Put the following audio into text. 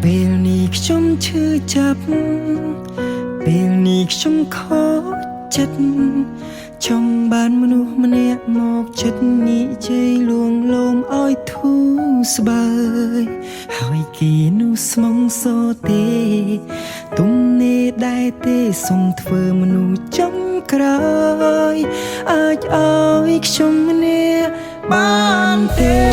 ពេលនេះខ្ញុំឈឺចាប់ពេលនេះខ្ញុំខកចិត្តចង់បានមនុស្សម្នាក់មកចិត្តនិយាយលួងលោមឲ្យធូរស្បើយហើយគេនោះស្មងសទេទុំនេះដែរទេសុំធ្វើមនុស្សចំក្រោយអាចឲ្យខ្ញុំម្នាក់បានទេ